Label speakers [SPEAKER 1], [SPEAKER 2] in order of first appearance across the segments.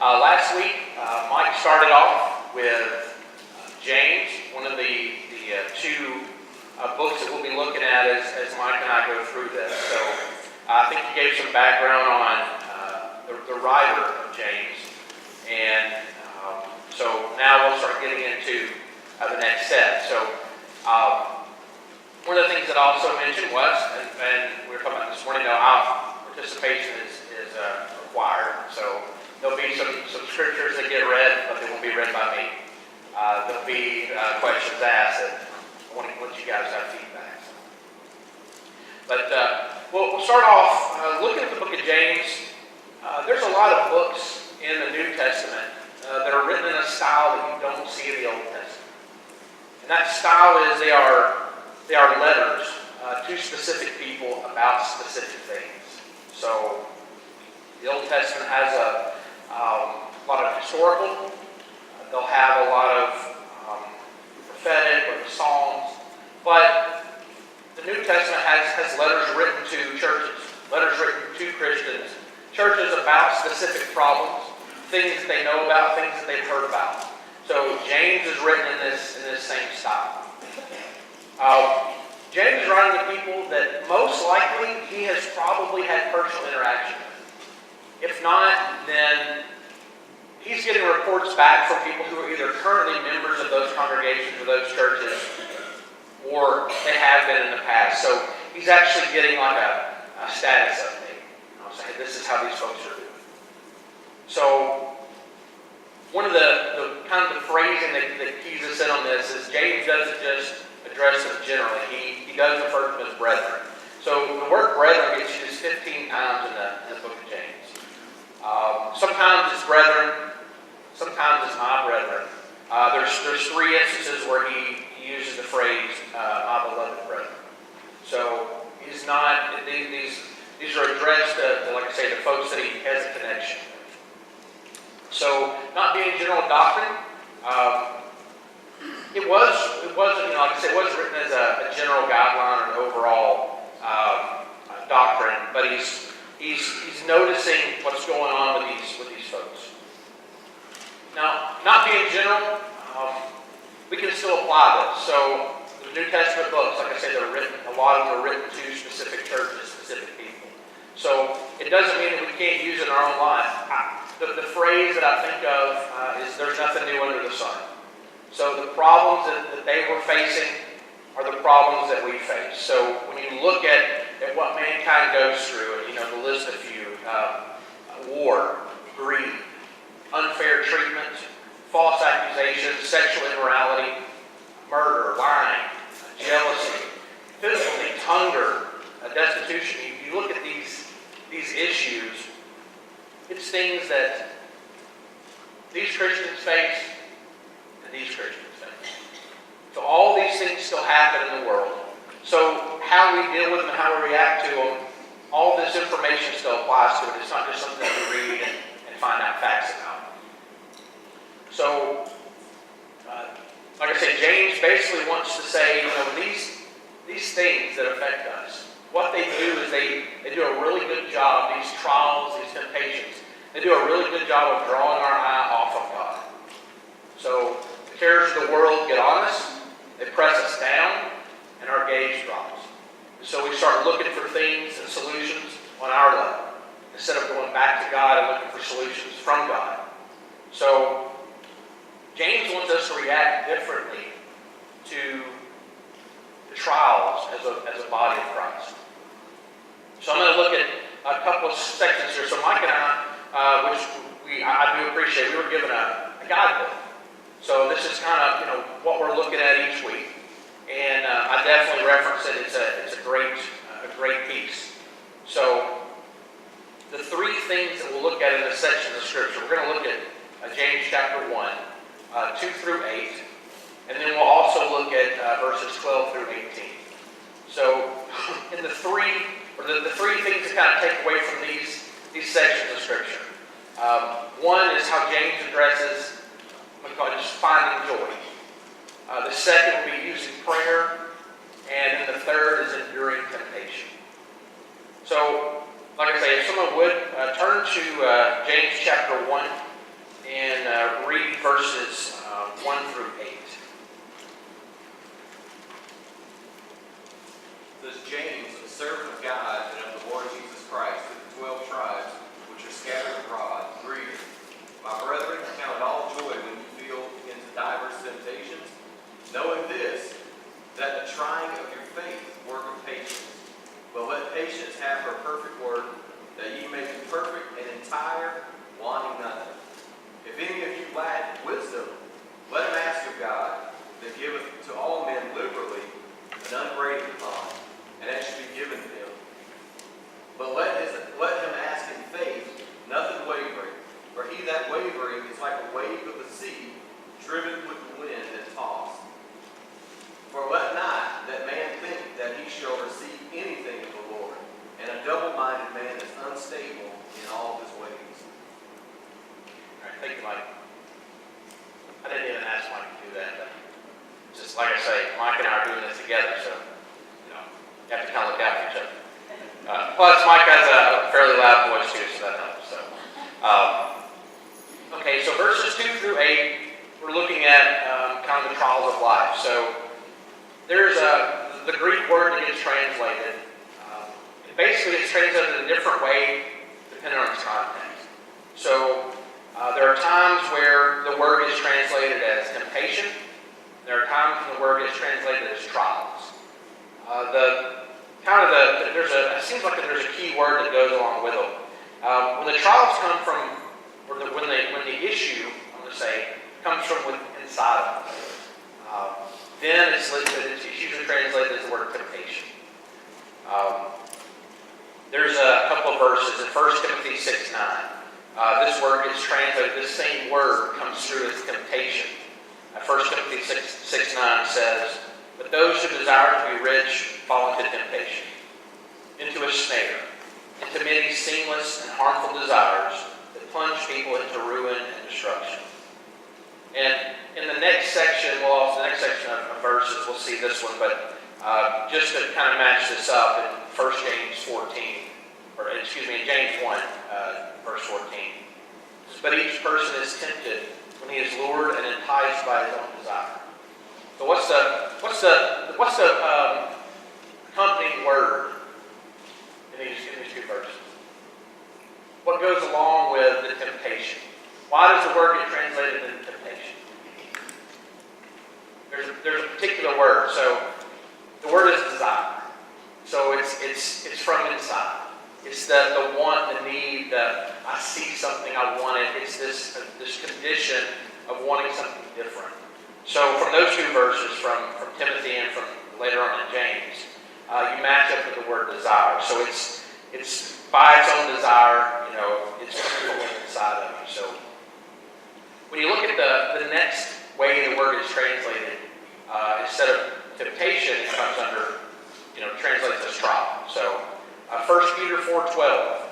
[SPEAKER 1] Last week, Mike started off with James, one of the two books that we'll be looking at as Mike and I go through this. So I think he gave some background on the writer of James. And so now we'll start getting into the next step. So one of the things that I also mentioned was, and we were talking about this morning, our participation is required. So there'll be some scriptures that get read, but they won't be read by me. There'll be questions asked, and I want to let you guys have feedback. But we'll start off looking at the book of James. There's a lot of books in the New Testament that are written in a style that you don't see in the Old Testament. And that style is they are letters to specific people about specific things. So the Old Testament has a lot of historical. They'll have a lot of prophetic or the Psalms. But the New Testament has letters written to churches, letters written to Christians, churches about specific problems, things that they know about, things that they've heard about. So James is written in this same style. James is writing to people that most likely he has probably had personal interaction with. If not, then he's getting reports back from people who are either currently members of those congregations or those churches, or they have been in the past. So he's actually getting like a status update. I'll say, this is how these folks are doing. So one of the kind of the phrasing that keys us in on this is James doesn't just address them generally. He does refer to them as brethren. So the word brethren gets used 15 times in the book of James. Sometimes it's brethren, sometimes it's my brethren. There's three instances where he uses the phrase my beloved brethren. So he's not, these are addressed to, like I say, the folks that he has a connection with. So not being general doctrine, it wasn't, like I said, it wasn't written as a general guideline or an overall doctrine, but he's noticing what's going on with these folks. Now, not being general, we can still apply this. So the New Testament books, like I said, they're written. A lot of them are written to specific churches, specific people. So it doesn't mean that we can't use it in our own life. The phrase that I think of is "there's nothing new under the sun." So the problems that they were facing are the problems that we face. So when you look at what mankind goes through, and the list of few, war, greed, unfair treatment, false accusations, sexual immorality, murder, lying, jealousy, physical needs, hunger, destitution. You look at these issues, it's things that these Christians face and these Christians face. So all these things still happen in the world. So how we deal with them and how we react to them, all this information still applies to it. It's not just something that we read and find out facts about. So, like I said, James basically wants to say, these things that affect us, what they do is they do a really good job, these trials, these temptations, they do a really good job of drawing our eye off of God. So the cares of the world get on us, they press us down, and our gaze drops. So we start looking for things and solutions on our level, instead of going back to God and looking for solutions from God. So James wants us to react differently to the trials as a body of Christ. So I'm going to look at a couple of sections here. So Mike and I, which I do appreciate, we were given a guidebook. So this is kind of what we're looking at each week, and I definitely reference it. It's a great piece. So the three things that we'll look at in this section of Scripture, we're going to look at James chapter 1, 2 through 8, and then we'll also look at verses 12 through 18. So in the three things to kind of take away from these sections of Scripture. One is how James addresses what we call just finding joy. The second will be using prayer, and then the third is enduring temptation. So, like I say, if someone would turn to James chapter 1, verses 1 through 8.
[SPEAKER 2] Says James, a servant of God and of the Lord Jesus Christ, to the 12 tribes which are scattered abroad, greeting. My brethren, count it all joy when you feel into diverse temptations, knowing this, that the trying of your faith worketh patience. But let patience have her perfect work, that ye may be perfect and entire, wanting nothing. If any of you lack wisdom, let him ask of God, that giveth to all men liberally, and unbraided upon, and it shall be given to him. But let him ask in faith, nothing wavering. For he that wavering is like a wave of the sea, driven with the wind and tossed. For let not that man think that he shall receive anything of the Lord, and a double-minded man is unstable in all his ways.
[SPEAKER 1] All right, thank you, Mike. I didn't even ask Mike to do that, but just like I say, Mike and I are doing this together, so you have to kind of look after each other. Plus, Mike has a fairly loud voice too, so that helps. So, okay, so verses 2 through 8, we're looking at kind of the trials of life. So there's the Greek word that gets translated. Basically, it's translated in a different way depending on its context. So there are times where the word is translated as temptation. There are times when the word is translated as trials. It seems like there's a key word that goes along with them. When the trials come from, or when the issue, I'm going to say, comes from inside of us, then it's usually translated as the word temptation. There's a couple of verses in 1 Timothy 6:9. This word gets translated, this same word comes through as temptation. 1 Timothy 6:9 says, but those who desire to be rich fall into temptation, into a snare, into many seamless and harmful desires that plunge people into ruin and destruction. And in the next section, the next section of verses, we'll see this one, but just to kind of match this up in James 1, verse 14. But each person is tempted when he is lured and enticed by his own desire. So what's the accompanying word in these two verses? What goes along with the temptation? Why does the word get translated into temptation? There's a particular word. So the word is desire. So it's from inside. It's the want, the need, I see something, I want it. It's this condition of wanting something different. So from those two verses, from Timothy and from later on in James, you match up with the word desire. So it's by its own desire, it's coming from inside of you. So when you look at the next way the word is translated, instead of temptation, it comes under, translates as trial. So 1 Peter 4:12.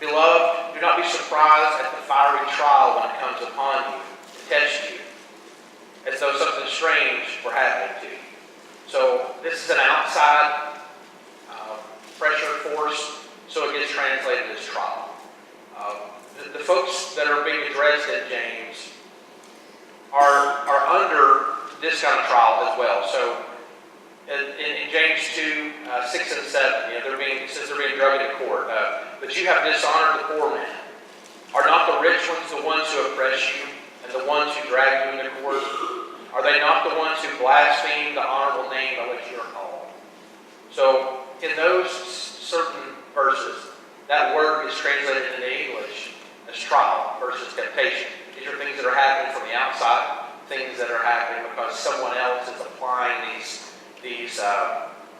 [SPEAKER 1] Beloved, do not be surprised at the fiery trial when it comes upon you to test you, as though something strange were happening to you. So this is an outside pressure force, so it gets translated as trial. The folks that are being addressed in James are under this kind of trial as well. So in James 2, 6 and 7, it says they're being drugged in court. But you have dishonored the poor man. Are not the rich ones the ones who oppress you, and the ones who drag you into court? Are they not the ones who blaspheme the honorable name by which you are called? So in those certain verses, that word is translated into English as trial versus temptation. These are things that are happening from the outside, things that are happening because someone else is applying these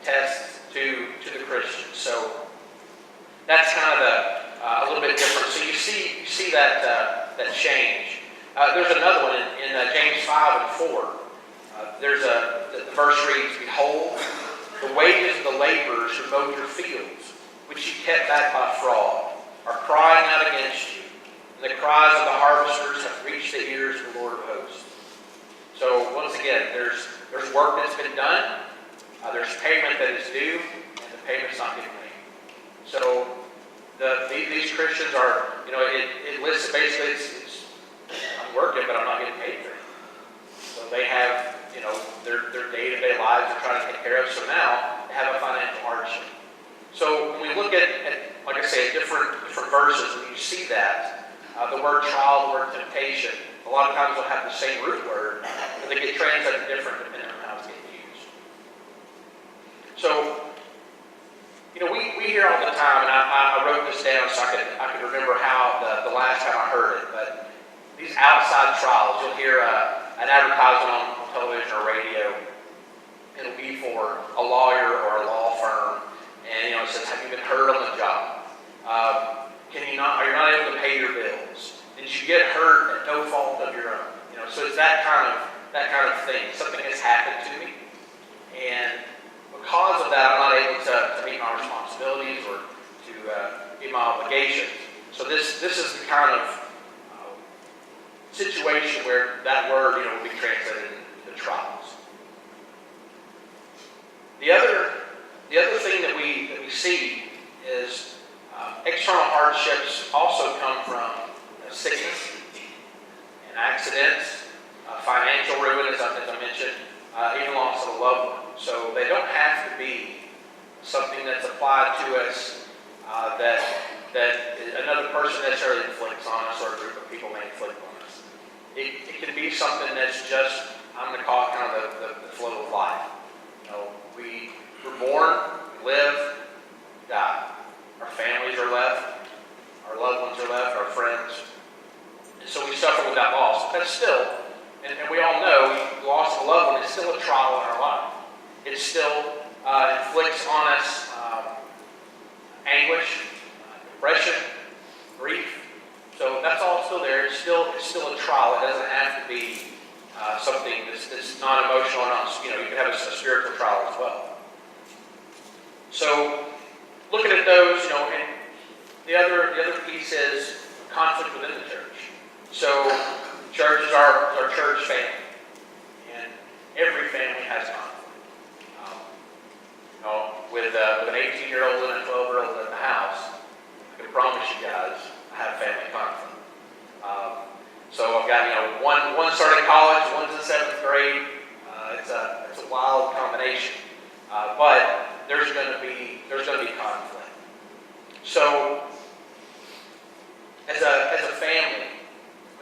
[SPEAKER 1] tests to the Christians. So that's kind of a little bit different. So you see that change. There's another one in James 5 and 4. The verse reads, behold, the wages of the laborers who mowed your fields, which you kept back by fraud, are crying out against you. And the cries of the harvesters have reached the ears of the Lord of hosts. So once again, there's work that's been done. There's payment that is due, and the payment's not getting made. So these Christians are, it lists basically, I'm working, but I'm not getting paid for it. So they have, their day-to-day lives they're trying to take care of. So now they have a financial hardship. So when we look at like I say, different verses, when you see that, the word trial, the word temptation, a lot of times they'll have the same root word, but they get translated different depending on how it's getting used. So, we hear all the time, and I wrote this down so I could remember how the last time I heard it, but these outside trials, you'll hear an advertisement on television or radio. It'll be for a lawyer or a law firm, and it says, "Have you been hurt on the job? Are you not able to pay your bills? Did you get hurt at no fault of your own?" So it's that kind of thing. Something has happened to me, and because of that, I'm not able to meet my responsibilities or to meet my obligations. So this is the kind of situation where that word, will be translated into trials. The other thing that we see is external hardships also come from sickness and accidents, financial ruin, as I mentioned, even loss of a loved one. So they don't have to be something that's applied to us that another person necessarily inflicts on us or a group of people may inflict on us. It can be something that's just, I'm going to call it kind of the flow of life. We're born, we live, die. Our families are left, our loved ones are left, our friends. And so we suffer with that loss. But still, and we all know, the loss of a loved one is still a trial in our life. It still inflicts on us anguish, depression, grief. So that's all still there. It's still a trial. It doesn't have to be something that's not emotional enough. You can have a spiritual trial as well. So looking at those, and the other piece is conflict within the church. So church is our church family, and every family has conflict. With an 18-year-old and a 12-year-old in the house, I can promise you guys, I have family conflict. So I've got one starting college, one's in 7th grade. It's a wild combination, but there's going to be conflict. So as a family,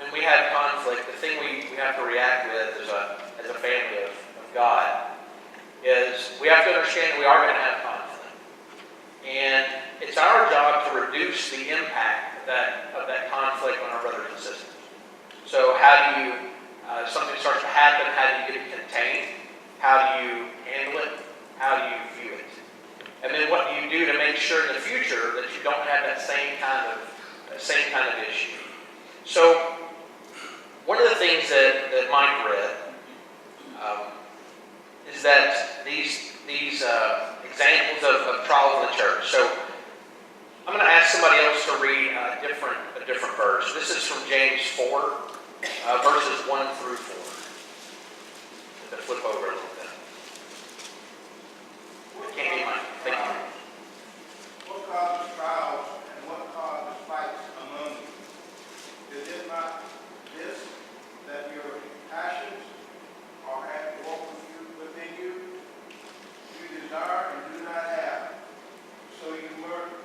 [SPEAKER 1] when we have conflict, the thing we have to react with as a family of God is we have to understand that we are going to have conflict. And it's our job to reduce the impact of that conflict on our brothers and sisters. So how do you, something starts to happen, how do you get it contained? How do you handle it? How do you view it? And then what do you do to make sure in the future that you don't have that same kind of issue? So one of the things that Mike read is that these examples of trials in the church. So I'm going to ask somebody else to read a different verse. This is from James 4, verses 1 through 4. To flip over a little bit. It can't be mine. Thank you.
[SPEAKER 3] What causes trials and what causes fights among you? Is it not this, that your passions are at war within you? You desire and do not have, so you murder.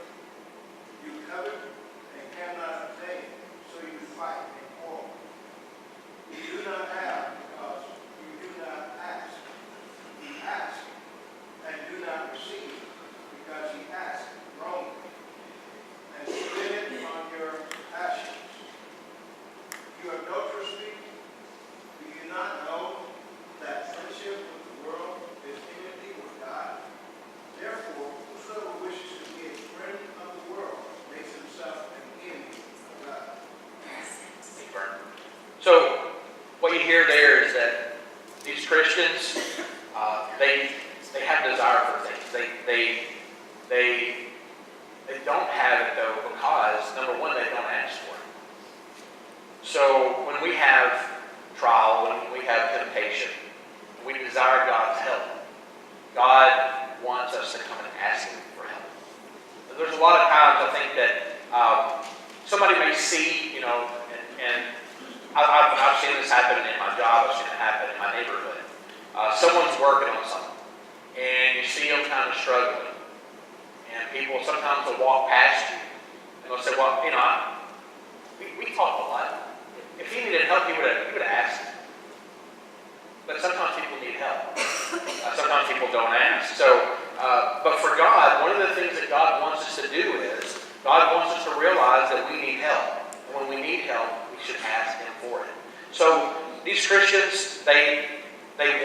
[SPEAKER 3] You covet and cannot obtain, so you fight and quarrel. You do not have because you do not ask. You ask and do not receive because you ask wrongly and spend it on your passions. You adulterously, do you not know that friendship with the world is enmity with God? Therefore, whosoever wishes to be a friend of the world makes himself an enemy of God.
[SPEAKER 1] So what you hear there is that these Christians, they have desire for things. They don't have it though because number one, they don't ask for it. So when we have trial, when we have temptation, we desire God's help. God wants us to come and ask Him for help. There's a lot of times I think that somebody may see, and I've seen this happen in my job. I've seen it happen in my neighborhood. Someone's working on something, and you see them kind of struggling. And people sometimes will walk past you, and they'll say, well, we talk a lot. If he needed help, he would have asked. But sometimes people need help. Sometimes people don't ask. So, but for God, one of the things that God wants us to do is, God wants us to realize that we need help. And when we need help, we should ask Him for it. So these Christians, they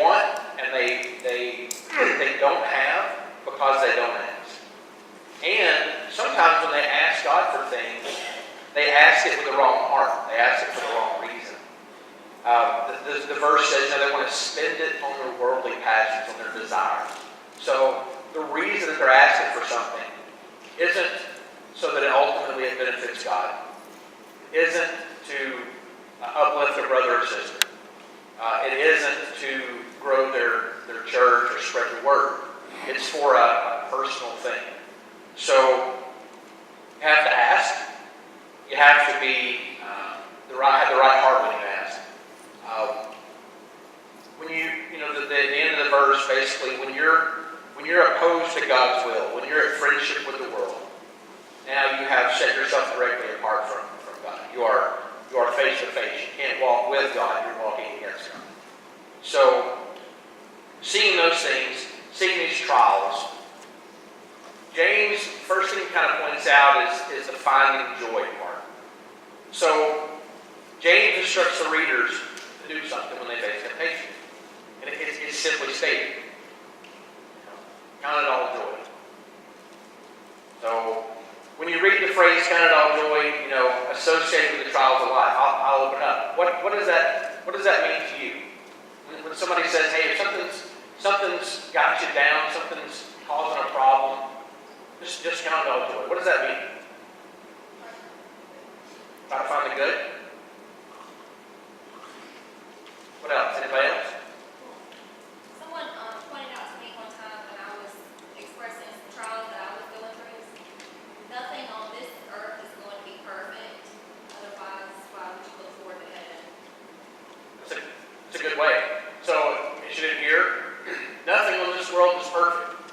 [SPEAKER 1] want and they don't have because they don't ask. And sometimes when they ask God for things, they ask it with the wrong heart. They ask it for the wrong reason. The verse says they want to spend it on their worldly passions, on their desires. So the reason that they're asking for something isn't so that it ultimately it benefits God. It isn't to uplift their brother or sister. It isn't to grow their church or spread the word. It's for a personal thing. So you have to ask. You have to be have the right heart when you ask. When the end of the verse, basically, when you're opposed to God's will, when you're at friendship with the world, now you have set yourself directly apart from God. You are face to face. You can't walk with God. You're walking against God. So, seeing those things, seeing these trials, James, first thing he kind of points out is the finding joy part. So, James instructs the readers to do something when they face temptation. And it's simply stated. Count it all joy. So, when you read the phrase count it all joy, associated with the trials of life, I'll open up. What does that mean to you? When somebody says, hey, if something's got you down, something's causing a problem, just count it all joy. What does that mean? Try to find the good? What else? Anybody else?
[SPEAKER 4] Someone pointed out to me one time when I was expressing some trials that I was going through. Nothing on this earth is going to be perfect. Otherwise, why would you look forward to heaven?
[SPEAKER 1] That's a good way. So, mention it here. Nothing on this world is perfect.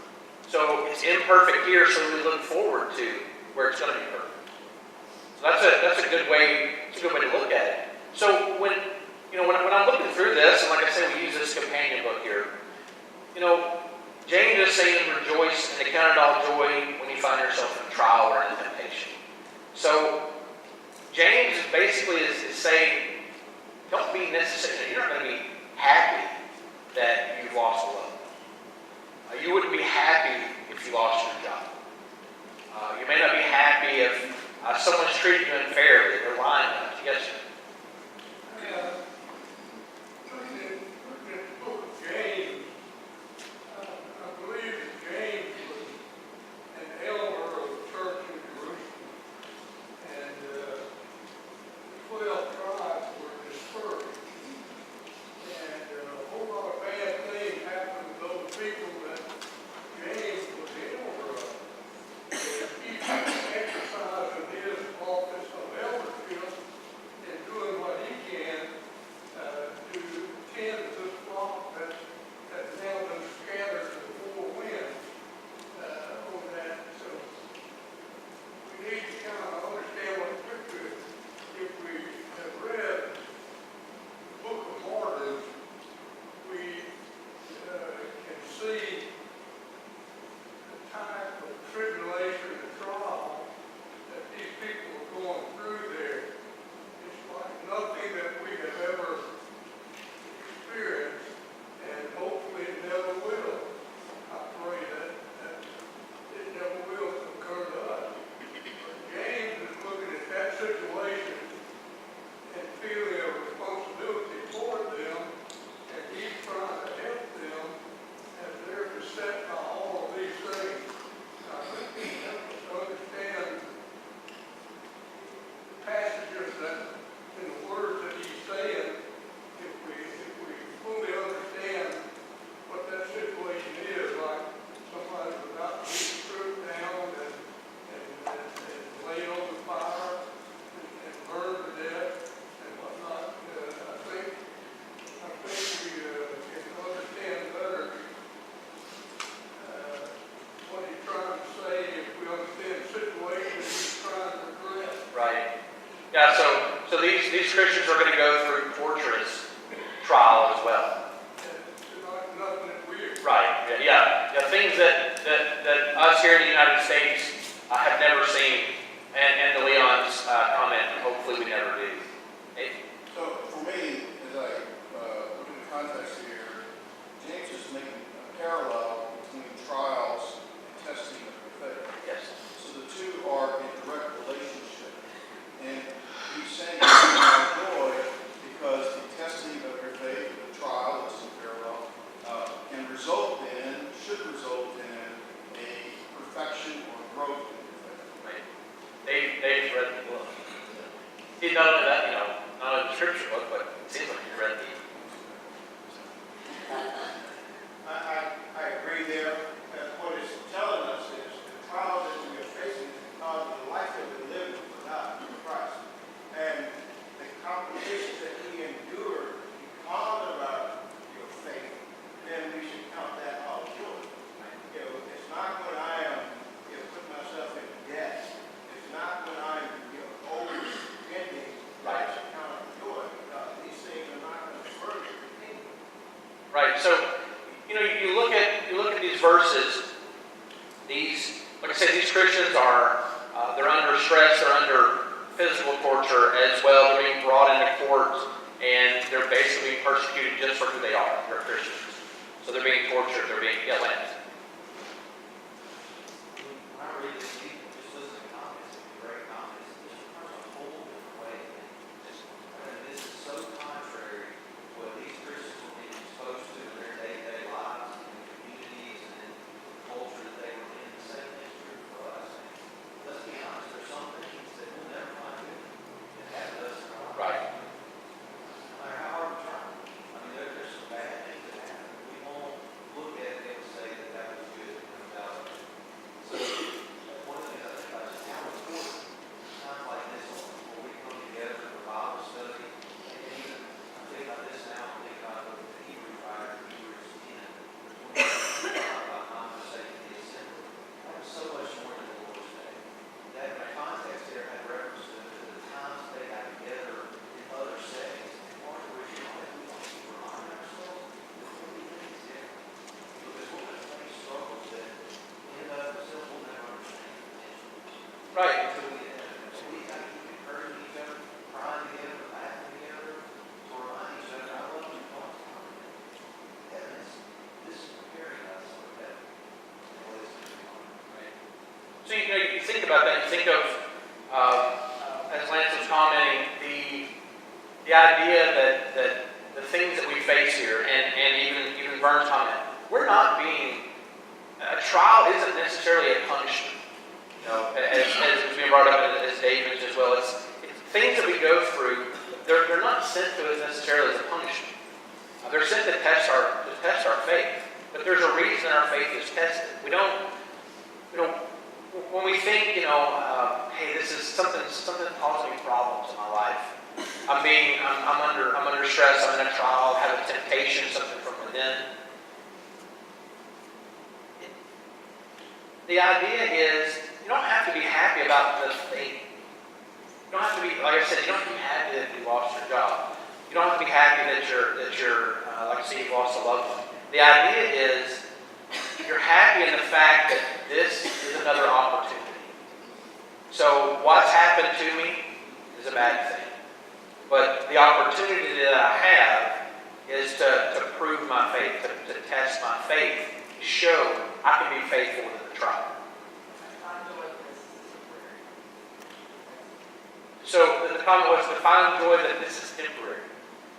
[SPEAKER 1] So, it's imperfect here, so we look forward to where it's going to be perfect. So that's a good way. It's a good way to look at it. So when I'm looking through this, and like I said, we use this companion book here. James is saying rejoice and to count it all joy when you find yourself in trial or in temptation. So James basically is saying, don't be necessarily. You're not going to be happy that you've lost a loved one. You wouldn't be happy if you lost your job. You may not be happy if someone's treating you unfairly. They're lying about you. Yes, sir.
[SPEAKER 3] Looking at the book of James, I believe that James was an elder of the church in Jerusalem, and the 12 tribes were dispersed, and a whole lot of bad things happened to those people that James was the elder of. And he exercised his office of eldership in
[SPEAKER 1] Yeah, so these Christians are going to go through torturous trial as well.
[SPEAKER 3] Nothing weird.
[SPEAKER 1] Right, yeah, things that us here in the United States have never seen, and to Leon's comment, hopefully we never do.
[SPEAKER 5] So for me, as I look at the context here, James is making a parallel between trials and testing of your faith.
[SPEAKER 1] Yes.
[SPEAKER 5] So the two are in direct relationship. And he's saying joy because the testing of your faith, the trial, is in parallel, can result in, should result in a perfection or growth in your faith.
[SPEAKER 1] Right. They've read the book. See, not only that, not only the scripture book, but it seems like you've read the.
[SPEAKER 3] I agree there. What it's telling us is the trials that we are facing is because of the life that we live for God, for Christ. And the complications that we endure because of your faith, then we should count that all joy. It's not when I am put myself in debt. It's not when I'm overspending that I should count it joy. Because these things are not going to further the kingdom.
[SPEAKER 1] Right. So, you look at these verses. These, like I said, these Christians are they're under stress. They're under physical torture as well. They're being brought into court, and they're basically being persecuted just for who they are. They're Christians. So they're being tortured. They're being yelled at.
[SPEAKER 2] When I read this, just listen to comments, great comments, just comes a whole different way. This is so contrary to what these Christians were being exposed to in their day-to-day lives, and communities, and in the culture that they were in. The same is true for us. Let's be honest, there's some things that we'll never find good. It happened to us in our lives.
[SPEAKER 1] Right.
[SPEAKER 2] No matter how hard we try. I mean, there's some bad things that happen. We won't look at it and say that that was good. So, one of the things I think about is how important times like this, where we come together for Bible study, and even, I think about this now, I think about the Hebrew writer, Hebrews 10, about not forsaking the assembly. That was so much more than the Lord's Day. That in the context there had reference to the times they got together in other settings. And part of the reason why we want to remind ourselves that we're doing things different. Because we're going to face struggles that end up ourselves will never understand.
[SPEAKER 1] Right.
[SPEAKER 2] So we got to keep encouraging each other, crying together, laughing together, to remind each other, I love you all the time. Heaven this is preparing us for heaven. And what is going on.
[SPEAKER 1] Right. So you think about that. You think of, as Lance was commenting, the idea that the things that we face here, and even Vern's comment, we're not being. A trial isn't necessarily a punishment. As was being brought up as David as well. It's things that we go through. They're not sent to us necessarily as a punishment. They're sent to test our faith. But there's a reason our faith is tested. We don't. When we think, hey, this is something causing me problems in my life. I'm under stress. I'm in a trial. I have a temptation, something from within. The idea is you don't have to be happy about the thing. You don't have to be, like I said, you don't have to be happy that you lost your job. You don't have to be happy that you're like I said, you lost a loved one. The idea is you're happy in the fact that this is another opportunity. So what's happened to me is a bad thing. But the opportunity that I have is to prove my faith, to test my faith, to show I can be faithful in the trial. So the comment was to find joy that this is temporary.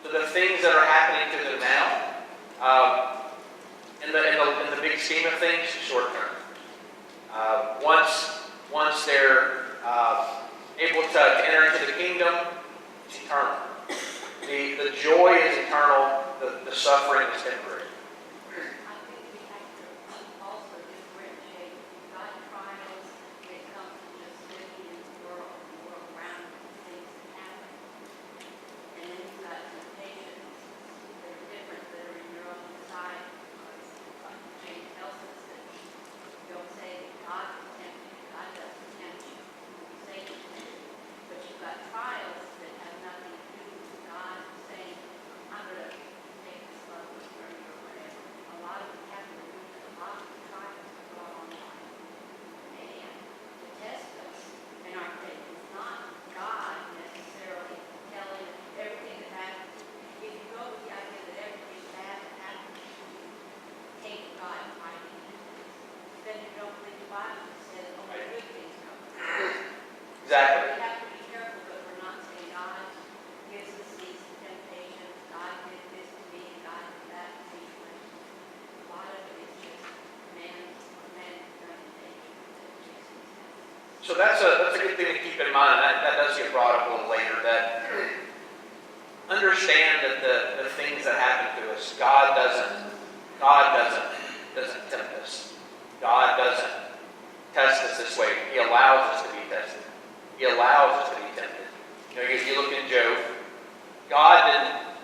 [SPEAKER 1] So the things that are happening to them now, in the big scheme of things, short term. Once they're able to enter into the kingdom, it's eternal. The joy is eternal. The suffering is temporary.
[SPEAKER 6] I think we have to also differentiate. You've got trials that come from just living in the world around things that happen. And then you've got temptations that are different, that are in your own side. Like James tells us that don't say that God will tempt you, God doesn't tempt you, Satan tempts you. But you've got trials
[SPEAKER 1] So that's a good thing to keep in mind. That does get brought up a little later, that understand that the things that happen to us, God doesn't tempt us. God doesn't test us this way. He allows us to be tested. He allows us to be tempted. You look at Job. God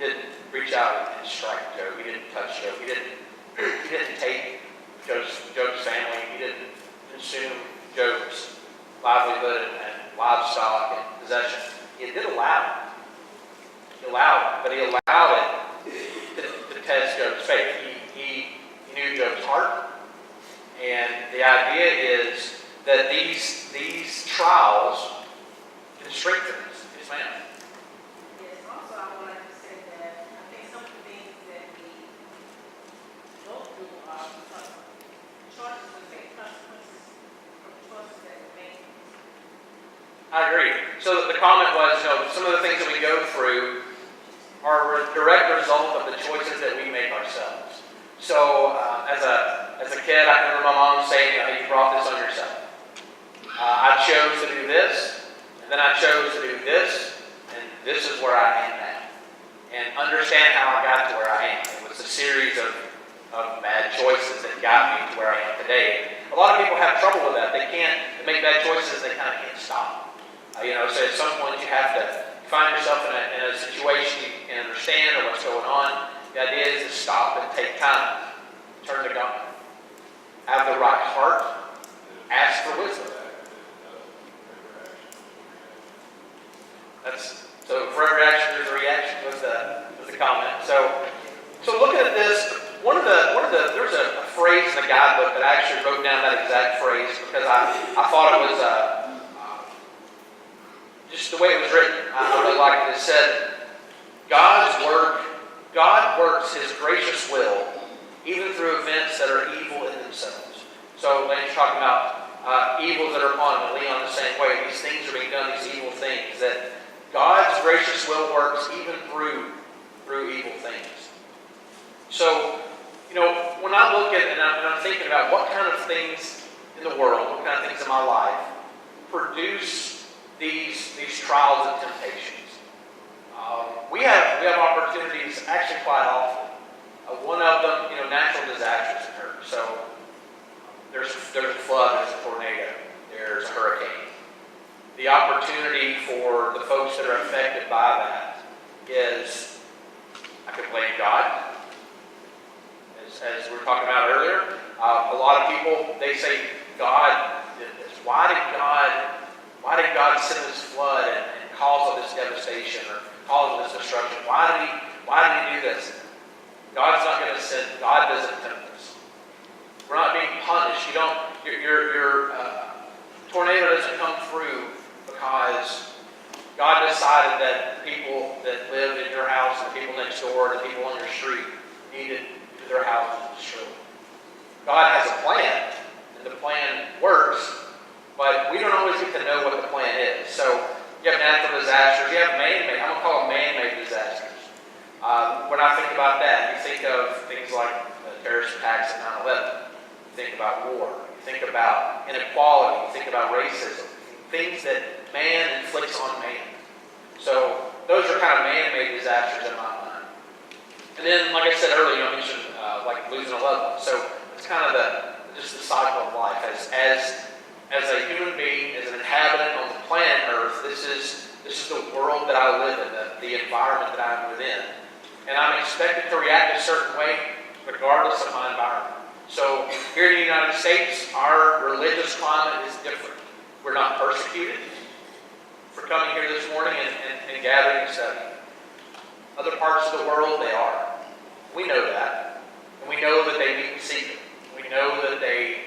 [SPEAKER 1] didn't reach out and strike Job. He didn't touch Job. He didn't take Job's family. He didn't consume Job's livelihood and livestock and possessions. He did allow it. He allowed it, but he allowed it to test Job's faith. He knew Job's heart, and the idea is that these trials can strengthen us. Yes, ma'am.
[SPEAKER 6] Yes, also I would like to say that I think some of the things that we go through are some choices that take consequences from choices that we make.
[SPEAKER 1] I agree. So the comment was, some of the things that we go through are a direct result of the choices that we make ourselves. So as a kid, I can remember my mom saying, you brought this on yourself. I chose to do this, and then I chose to do this, and this is where I am now. And understand how I got to where I am. It was a series of bad choices that got me to where I am today. A lot of people have trouble with that. They make bad choices, they kind of can't stop. So at some point you have to find yourself in a situation you can understand or what's going on. The idea is to stop and take time. Turn to God. Have the right heart. Ask for wisdom. So for every action there's a reaction was the comment. So looking at this, there's a phrase in the guidebook that I actually wrote down that exact phrase because I thought it was just the way it was written. I really liked it. It said, God works His gracious will even through events that are evil in themselves. So Lane's talking about evils that are upon him. Leon the same way. These things are being done, these evil things. That God's gracious will works even through evil things. So, when I look at and I'm thinking about what kind of things in the world, what kind of things in my life produce these trials and temptations. We have opportunities actually quite often. One of them, natural disasters occur. So there's a flood, there's a tornado, there's a hurricane. The opportunity for the folks that are affected by that is, I could blame God. As we were talking about earlier, a lot of people, they say, God did this. Why did God send this flood and cause all this devastation or cause all this destruction? Why did He do this? God's not going to send. God doesn't tempt us. We're not being punished. Your tornado doesn't come through because God decided that the people that lived in your house, the people next door, the people on your street needed their houses destroyed. God has a plan, and the plan works, but we don't always get to know what the plan is. So you have natural disasters, you have man-made, I'm going to call them man-made disasters. When I think about that, you think of things like the terrorist attacks at 9/11. You think about war. You think about inequality. You think about racism. Things that man inflicts on man. So those are kind of man-made disasters in my mind. And then, like I said earlier, I mentioned like losing a loved one. So it's kind of just the cycle of life. As a human being, as an inhabitant on the planet Earth, this is the world that I live in, the environment that I'm within. And I'm expected to react a certain way regardless of my environment. So here in the United States, our religious climate is different. We're not persecuted for coming here this morning and gathering and studying. Other parts of the world, they are. We know that. And we know that they meet in secret. We know that they,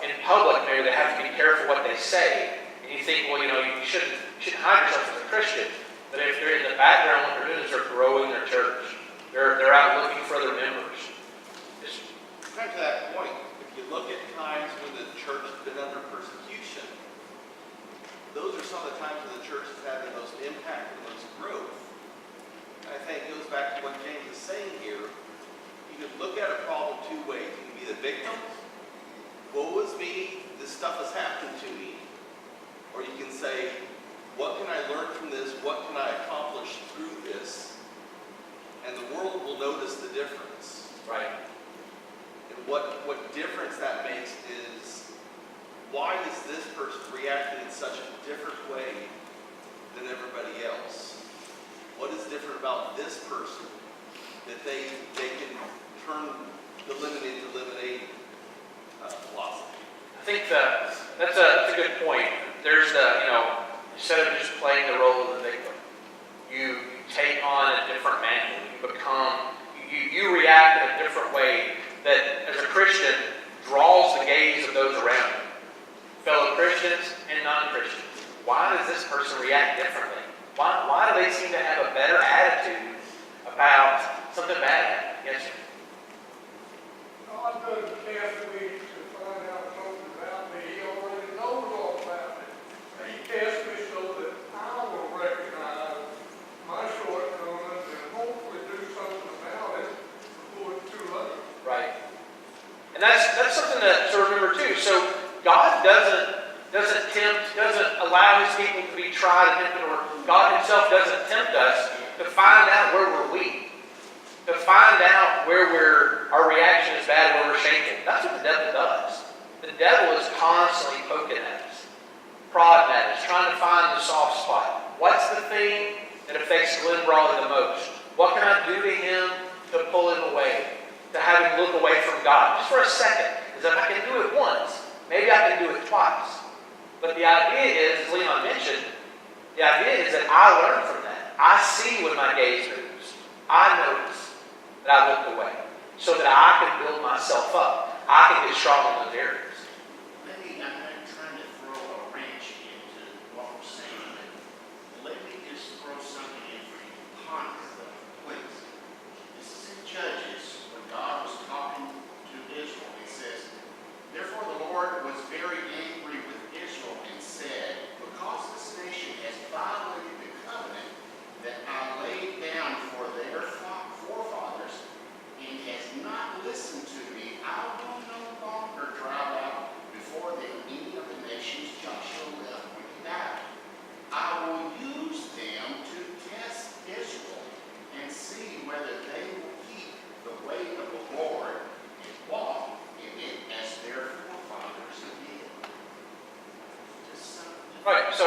[SPEAKER 1] in public, maybe they have to be careful what they say. And you think, well, you shouldn't hide yourself as a Christian. But if they're in the background, what they're doing is they're growing their church. They're out looking for other members.
[SPEAKER 2] Back to that point, if you look at times when the church has been under persecution, those are some of the times when the church has had the most impact and the most growth. And I think it goes back to what James is saying here. You can look at a problem two ways. You can be the victim. Woe is me, this stuff has happened to me. or you can say, what can I learn from this? What can I accomplish through this? And the world will notice the difference.
[SPEAKER 1] Right.
[SPEAKER 2] And what difference that makes is, why is this person reacting in such a different way than everybody else? What is different about this person that they can turn the lemon into lemonade philosophy?
[SPEAKER 1] I think that's a good point. There's instead of just playing the role of the victim, you take on a different mantle. You react in a different way that, as a Christian, draws the gaze of those around you, fellow Christians and non-Christians. Why does this person react differently? Why do they seem to have a better attitude about something bad? Yes, sir.
[SPEAKER 7] God doesn't test me to find out something about me. He already knows all about me. He tests me so that I will recognize my shortcomings and hopefully do something about it before it's too late.
[SPEAKER 1] Right. And that's something to remember too. So God doesn't allow his people to be tried and tempted, or God himself doesn't tempt us to find out where we're weak, to find out where our reaction is bad, where we're shaken. That's what the devil does. The devil is constantly poking at us, prodding at us, trying to find the soft spot. What's the thing that affects Glenn Brawley the most? What can I do to him to pull him away, to have him look away from God? Just for a second. Because if I can do it once, maybe I can do it twice. But the idea is, as Leon mentioned, the idea is that I learn from that. I see when my gaze moves. I notice that I look away, so that I can build myself up. I can get strong in those areas.
[SPEAKER 8] Maybe I'm not trying to throw a wrench into what we're saying, but let me just throw something in for you to ponder, please. This is in Judges, when God was talking to Israel. He says, therefore the Lord was very angry with Israel and said, because this nation has violated the covenant that I laid down for their forefathers and has not listened to me, I will no longer drive out before them any of the nations Joshua left when he died. I will use them to test Israel and see whether they will keep the way of the Lord and walk in it as their forefathers did.
[SPEAKER 1] Right, so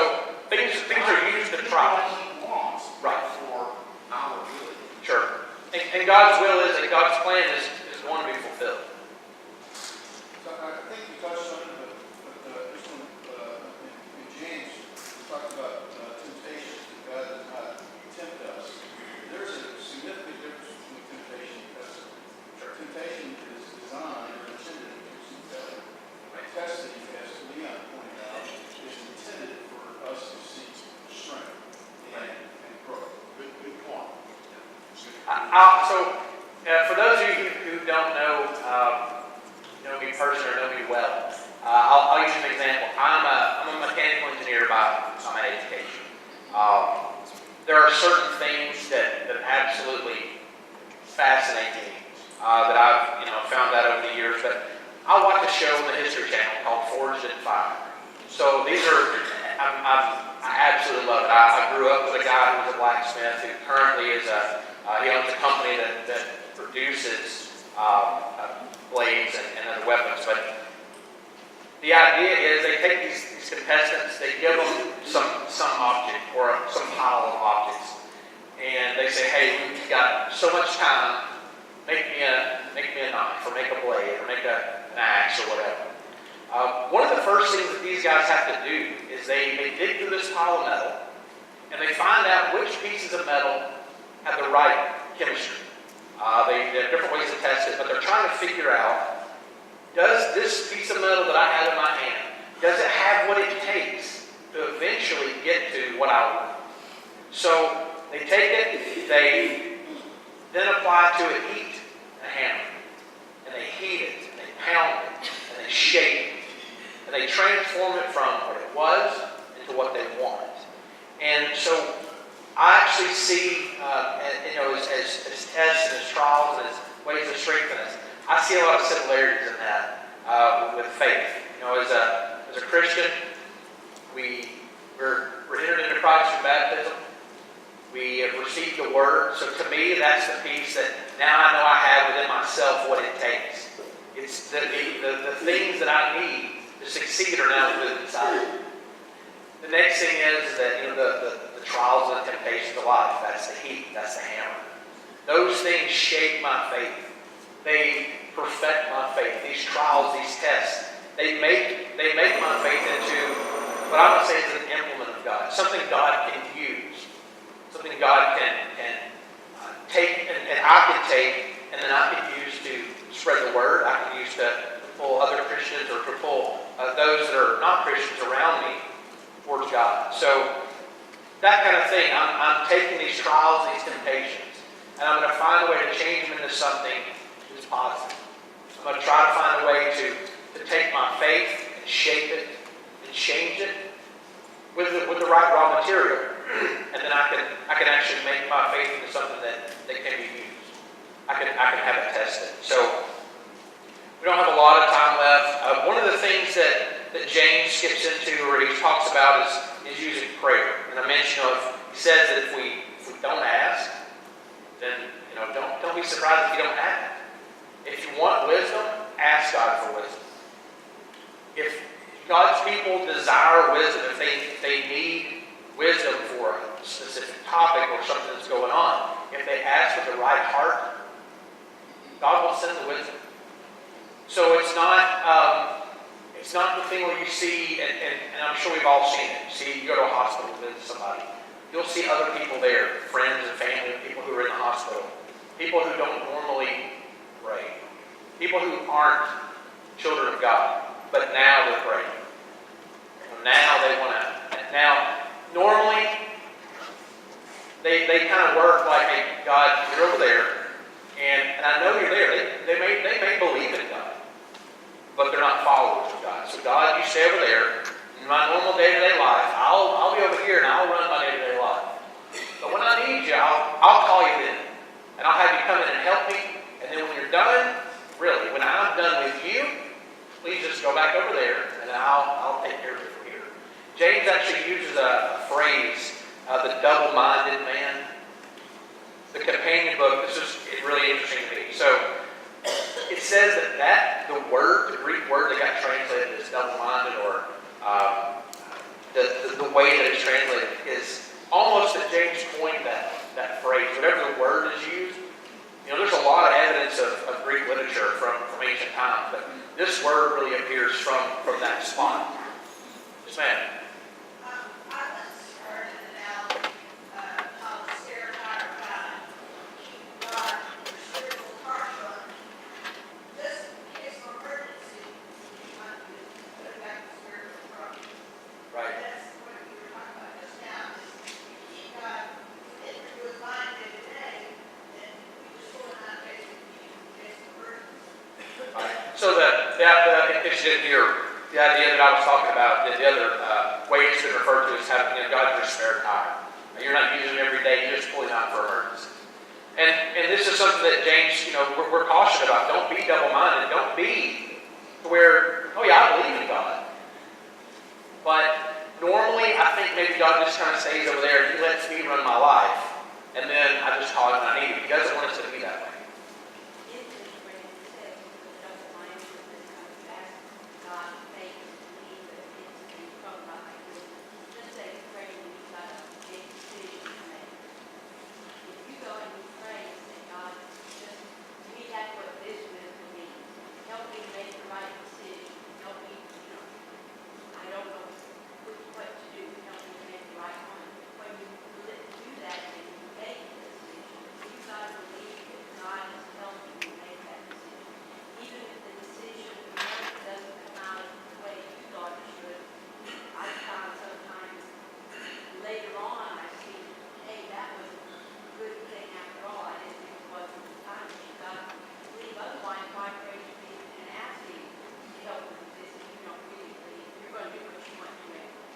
[SPEAKER 1] things are used to try.
[SPEAKER 8] He wants,
[SPEAKER 1] Right.
[SPEAKER 8] for our good.
[SPEAKER 1] Sure. And God's will is, and God's plan is going to be fulfilled.
[SPEAKER 5] So I think you touched on it, but this one, in James, we talked about temptations, that God does not tempt us. There's a significant difference between temptation and testing. Temptation is designed or intended to see failure. Testing, as Leon pointed out, is intended for us to seek strength and growth. Good point.
[SPEAKER 1] For those of you who don't know me personally or know me well, I'll use an example. I'm a mechanical engineer by my education. There are certain things that absolutely fascinate me that I've found out over the years. But I watch a show on the History Channel called Forged in Fire. So these are I absolutely love it. I grew up with a guy who was a blacksmith who currently is he owns a company that produces blades and other weapons. But the idea is they take these contestants, they give them some object or some pile of objects, and they say, hey, we've got so much time, make me a knife, or make a blade, or make an axe, or whatever. One of the first things that these guys have to do is they dig through this pile of metal, and they find out which pieces of metal have the right chemistry. They have different ways to test it, but they're trying to figure out, does this piece of metal that I have in my hand, does it have what it takes to eventually get to what I want? So they take it, they then apply to it heat and a hammer, and they heat it, and they pound it, and they shape it, and they transform it from what it was into what they want. And so I actually see, as tests and as trials and as ways to strengthen us, I see a lot of similarities in that with faith. As a Christian, we We're entered into Christ through baptism. We have received the Word. So to me, that's the piece that now I know I have within myself what it takes. It's the things that I need to succeed are now within inside. The next thing is that the trials and the temptations of life. That's the heat. That's the hammer. Those things shape my faith. They perfect my faith. These trials, these tests, they make my faith into what I would say is an implement of God. Something God can use. Something God can take and I can take and then I can use to spread the word. I can use to pull other Christians or to pull those that are not Christians around me towards God. So that kind of thing, I'm taking these trials, these temptations, and I'm going to find a way to change them into something that's positive. I'm going to try to find a way to take my faith and shape it and change it with the right raw material. And then I can actually make my faith into something that can be used. I can have it tested. So we don't have a lot of time left. One of the things that James skips into or he talks about is using prayer. And I mentioned he says that if we don't ask, then don't be surprised if you don't have it. If you want wisdom, ask God for wisdom. If God's people desire wisdom, if they need wisdom for a specific topic or something that's going on, if they ask with the right heart, God will send the wisdom. So it's not the thing where you see, and I'm sure we've all seen it. You go to a hospital to visit somebody. You'll see other people there, friends and family, people who are in the hospital, people who don't normally pray, people who aren't children of God, but now they're praying. Now they want to. Now, normally, they kind of work like, hey, God, you're over there, and I know you're there. They may believe in God, but they're not followers of God. So God, you stay over there. In my normal day-to-day life, I'll be over here and I'll run my day-to-day life. But when I need you, I'll call you then, and I'll have you come in and help me. And then when you're done, really, when I'm done with you, please just go back over there, and I'll take care of it from here. James actually uses a phrase, the double-minded man. The companion book, this is really interesting to me. So, it says that the Greek word that got translated as double-minded, or the way that it's translated, is almost that James coined that phrase. Whatever the word is used, there's a lot of evidence of Greek literature from ancient times, but this word really appears from that spot. Yes, ma'am.
[SPEAKER 9] I once heard an analogy called the stereotype of God. God, your spiritual car truck, just in case of emergency, you might put it back in the spiritual truck.
[SPEAKER 1] Right.
[SPEAKER 9] That's what you were talking about just now. Is keep God in your mind day to day, and we just go on basically in case of emergency.
[SPEAKER 1] Right. So in case you didn't hear, the idea that I was talking about, the other way it's been referred to is having God your spare tire. You're not using it every day, you're just pulling out for emergency. And this is something that James, we're cautioned about. Don't be double-minded. Don't be to where, oh yeah, I believe in God. But normally, I think maybe God just kind of stays over there and He lets me run my life. And then I just call Him when I need Him. He doesn't want us to be that way.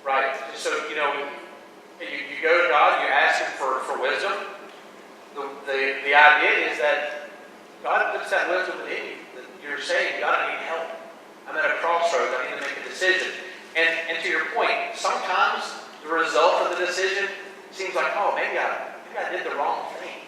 [SPEAKER 1] Right. So, you go to God, you ask Him for wisdom. The idea is that God puts that wisdom within you. That you're saying, God, I need help. I'm at a crossroads. I need to make a decision. And to your point, sometimes the result of the decision seems like, oh, maybe I did the wrong thing.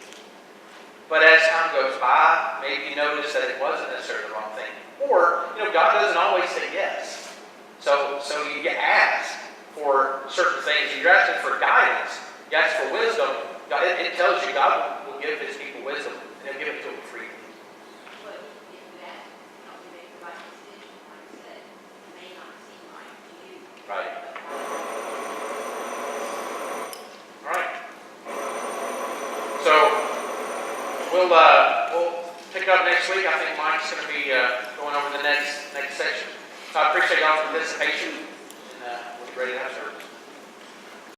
[SPEAKER 1] But as time goes by, maybe you notice that it wasn't necessarily the wrong thing. Or, God doesn't always say yes. So you ask for certain things. You're asking for guidance. You ask for wisdom. God, it tells you God will give His people wisdom, and He'll give it to them freely.
[SPEAKER 6] But if you ask, help you make the right decision, like I said, it may not seem right to you.
[SPEAKER 1] Right.
[SPEAKER 6] But
[SPEAKER 1] All right. So we'll pick up next week. I think Mike's going to be going over the next section. So I appreciate y'all's participation, and we'll be ready to have service.